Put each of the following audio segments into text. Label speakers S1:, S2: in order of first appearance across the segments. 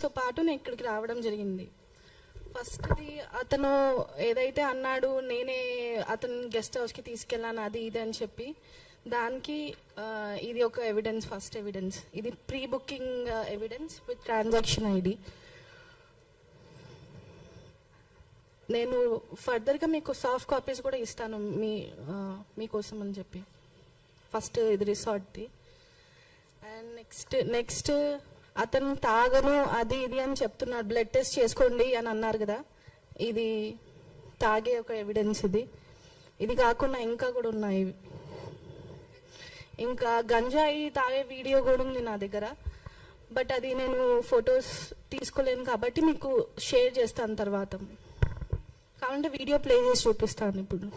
S1: ఎవిడెన్స్తో పాటు నేను ఇక్కడికి రావడం జరిగింది. ఫస్ట్ది అతను ఏదైతే అన్నాడు నేనే అతను గెస్ట్ హౌస్కి తీసుకెళ్ళాను అది ఇది అని చెప్పి, దానికి ఇది ఒక ఎవిడెన్స్, ఫస్ట్ ఎవిడెన్స్. ఇది pre booking evidence with transaction ID. నేను ఫర్దర్గా మీకు సాఫ్ట్ కాపీస్ కూడా ఇస్తాను మీకోసం అని చెప్పి. ఫస్ట్ ఇది రిసార్ట్ది. అండ్ నెక్స్ట్ అతను తాగను అది ఇది అని చెప్తున్నాడు. బ్లడ్ టెస్ట్ చేసుకోండి అని అన్నారు కదా, ఇది తాగే ఒక ఎవిడెన్స్. ఇది కాకుండా ఇంకా కూడా ఉన్నాయి. ఇంకా గంజాయి తాగే వీడియో కూడా ఉంది నా దగ్గర, బట్ అది నేను ఫొటోస్ తీసుకోలేను కాబట్టి మీకు షేర్ చేస్తాను తర్వాత. కావాలంటే వీడియో ప్లే చేసి చూపిస్తాను ఇప్పుడు.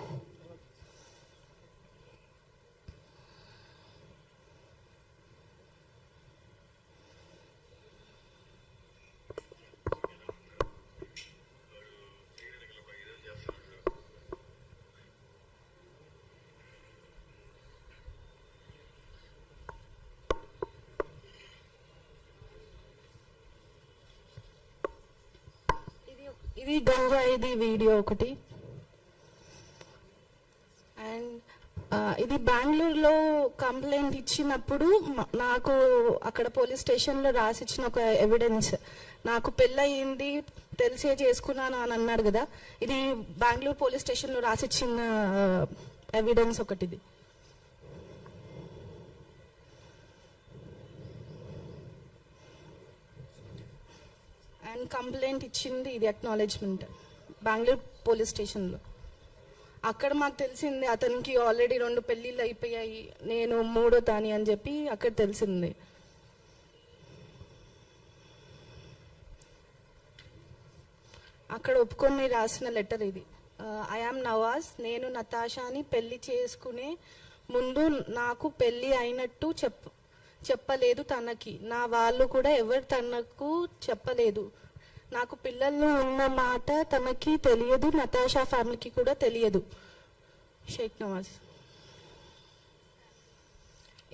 S1: ఇది గంజాయిది వీడియో ఒకటి. అండ్ ఇది బెంగళూరులో కంప్లైంట్ ఇచ్చినప్పుడు నాకు అక్కడ పోలీస్ స్టేషన్లో రాసిచ్చిన ఒక ఎవిడెన్స్. నాకు పెళ్ళయింది తెలిసే చేసుకున్నాను అని అన్నారు కదా, ఇది బెంగళూరు పోలీస్ స్టేషన్లో రాసిచ్చిన ఎవిడెన్స్ ఒకటిది. అండ్ కంప్లైంట్ ఇచ్చింది ఇది అక్నాలెడ్జ్మెంట్ బెంగళూరు పోలీస్ స్టేషన్లో. అక్కడ మాకు తెలిసింది అతనికి ఆల్రెడీ 2 పెళ్ళిళ్ళు అయిపోయాయి, నేను 3వ దాని అని చెప్పి అక్కడ తెలిసింది. అక్కడ ఒప్పుకొని రాసిన లెటర్ ఇది. ఐ యామ్ నవాజ్, నేను నతాషాని పెళ్లి చేసుకునే ముందు నాకు పెళ్ళి అయినట్టు చెప్పలేదు తనకి, నా వాళ్ళు కూడా ఎవరు తనకు చెప్పలేదు. నాకు పిల్లలు ఉన్న మాట తనకి తెలియదు, నతాషా ఫ్యామిలీకి కూడా తెలియదు. షేక్ నవాజ్.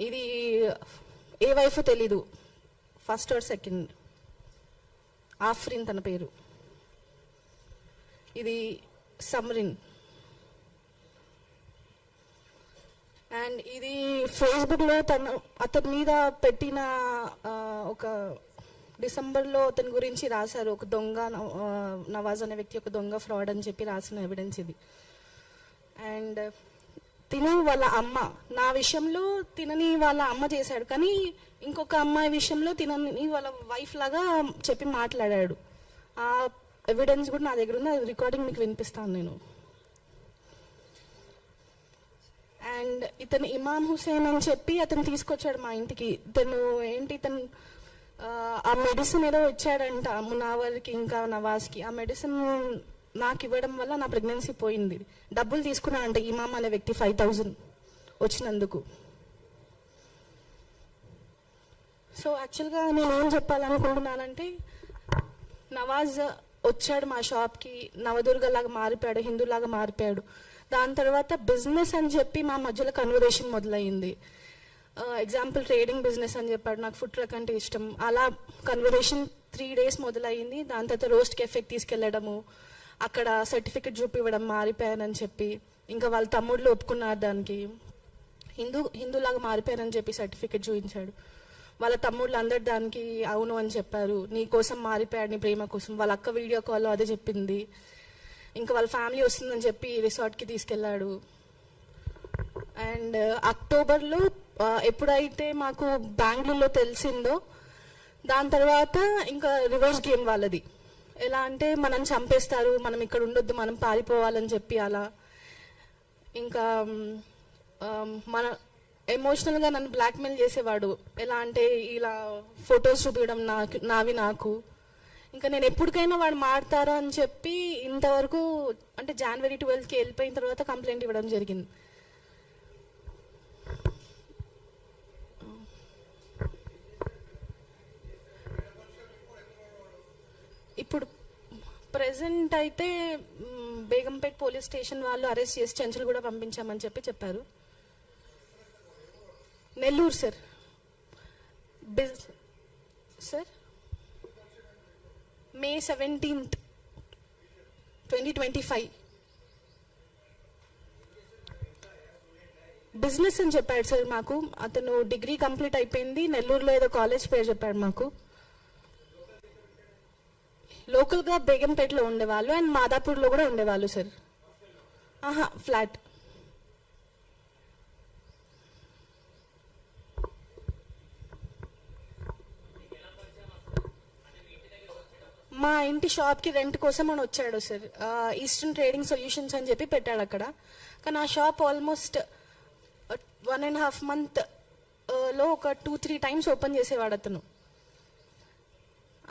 S1: ఇది ఏ వైఫ్ తెలీదు, ఫస్ట్ ఆర్ సెకండ్. ఆఫ్రిన్ తన పేరు. ఇది సమ్రిన్. అండ్ ఇది ఫేస్బుక్లో అతని మీద పెట్టిన ఒక డిసెంబర్లో అతని గురించి రాశారు, ఒక దొంగ నవాజ్ అనే వ్యక్తి ఒక దొంగ ఫ్రాడ్ అని చెప్పి రాసిన ఎవిడెన్స్ ఇది. అండ్ తిను వాళ్ళ అమ్మ, నా విషయంలో తినని వాళ్ళ అమ్మ చేశాడు, కానీ ఇంకొక అమ్మాయి విషయంలో తినని వాళ్ళ వైఫ్ లాగా చెప్పి మాట్లాడాడు. ఆ ఎవిడెన్స్ కూడా నా దగ్గర ఉంది, అది రికార్డింగ్ మీకు వినిపిస్తాను నేను. అండ్ ఇతను ఇమామ్ హుసేన్ అని చెప్పి అతను తీసుకొచ్చాడు మా ఇంటికి. ఇతను ఆ మెడిసిన్ ఏదో ఇచ్చాడంట మునావర్కి ఇంకా నవాజ్కి. ఆ మెడిసిన్ నాకు ఇవ్వడం వల్ల నా ప్రెగ్నెన్సీ పోయింది. డబ్బులు తీసుకున్నాడంట ఇమామ్ అనే వ్యక్తి 5,000 వచ్చినందుకు. సో యాక్చువల్గా నేను ఏం చెప్పాలనుకుంటున్నానంటే, నవాజ్ వచ్చాడు మా షాప్కి, నవదుర్గలాగా మారిపోయాడు, హిందూలాగా మారిపోయాడు. దాని తర్వాత బిజినెస్ అని చెప్పి మా మధ్యలో కన్వర్సేషన్ మొదలయ్యింది. ఎగ్జాంపుల్ ట్రేడింగ్ బిజినెస్ అని చెప్పాడు, నాకు ఫుడ్ ట్రక్ అంటే ఇష్టం. అలా కన్వర్సేషన్ 3 days మొదలయ్యింది. దాని తర్వాత రోస్ట్ కెఫేకి తీసుకెళ్లడము, అక్కడ సర్టిఫికెట్ చూపివ్వడం మారిపోయానని చెప్పి. ఇంకా వాళ్ళ తమ్ముళ్ళు ఒప్పుకున్నారు దానికి, హిందూలాగా మారిపోయానని చెప్పి సర్టిఫికెట్ చూపించాడు. వాళ్ళ తమ్ముళ్ళు అందరు దానికి అవును అని చెప్పారు. నీ కోసం మారిపోయాడు, నీ ప్రేమ కోసం. వాళ్ళ అక్క వీడియో కాల్లో అదే చెప్పింది. ఇంకా వాళ్ళ ఫ్యామిలీ వస్తుందని చెప్పి రిసార్ట్కి తీసుకెళ్ళాడు. అండ్ అక్టోబర్లో ఎప్పుడైతే మాకు బెంగళూరులో తెలిసిందో, దాని తర్వాత ఇంకా రివర్స్ గేమ్ వాళ్ళది. ఎలా అంటే మనం చంపేస్తారు, మనం ఇక్కడ ఉండొద్దు, మనం పారిపోవాలని చెప్పి అలా. ఇంకా మన ఎమోషనల్గా నన్ను బ్లాక్మెయిల్ చేసేవాడు. ఎలా అంటే ఇలా ఫొటోస్ చూపించడం నాకు. ఇంకా నేను ఎప్పటికైనా వాడు మారుతారా అని చెప్పి ఇంతవరకు, అంటే January 12th వెళ్ళిపోయిన తర్వాత కంప్లైంట్ ఇవ్వడం జరిగింది. ఇప్పుడు ప్రెసెంట్ అయితే బేగంపేట్ పోలీస్ స్టేషన్ వాళ్ళు అరెస్ట్ చేసి చెంచల్ కూడా పంపించామని చెప్పారు. Nellore sir. Sir May 17th, 2025. Business అని చెప్పాడు సార్ మాకు. అతను డిగ్రీ కంప్లీట్ అయిపోయింది, నెల్లూరులో ఏదో కాలేజ్ పేరు చెప్పాడు మాకు. లోకల్గా బేగంపేటలో ఉండేవాళ్ళు అండ్ మాదాపూర్లో కూడా ఉండేవాళ్ళు సార్. ఫ్లాట్. మా ఇంటి షాప్కి రెంట్ కోసం అని వచ్చాడు సార్. ఈస్టర్న్ ట్రేడింగ్ సొల్యూషన్స్ అని చెప్పి పెట్టాడు అక్కడ. కానీ ఆ షాప్ ఆల్మోస్ట్ 1.5 month లో ఒక 2-3 times ఓపెన్ చేసేవాడు అతను.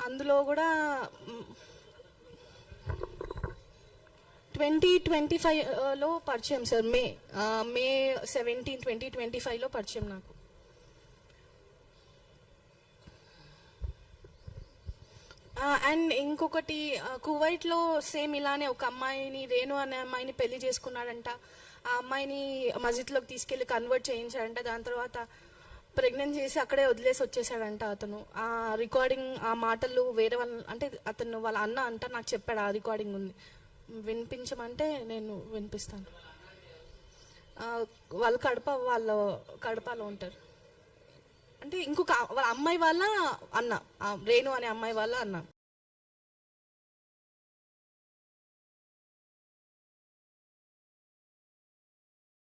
S1: అందులో కూడా 2025లో పరిచయం సార్. మే 17, 2025లో పరిచయం నాకు. అండ్ ఇంకొకటి, కువైట్లో సేమ్ ఇలానే ఒక అమ్మాయిని, రేణు అనే అమ్మాయిని పెళ్లి చేసుకున్నాడంట. ఆ అమ్మాయిని మస్జిద్లోకి తీసుకెళ్లి కన్వర్ట్ చేయించాడంట. దాని తర్వాత ప్రెగ్నెంట్ చేసి అక్కడే వదిలేసి వచ్చేసాడంట అతను. ఆ రికార్డింగ్, ఆ మాటలు వేరే వాళ్ళ, అంటే అతను వాళ్ళ అన్న అంట నాకు చెప్పాడు. ఆ రికార్డింగ్ ఉంది, వినిపించమంటే నేను వినిపిస్తాను. వాళ్ళు కడపలో ఉంటారు. అంటే ఇంకొక వాళ్ళ అమ్మాయి వాళ్ళ అన్న, రేణు అనే అమ్మాయి వాళ్ళ అన్న.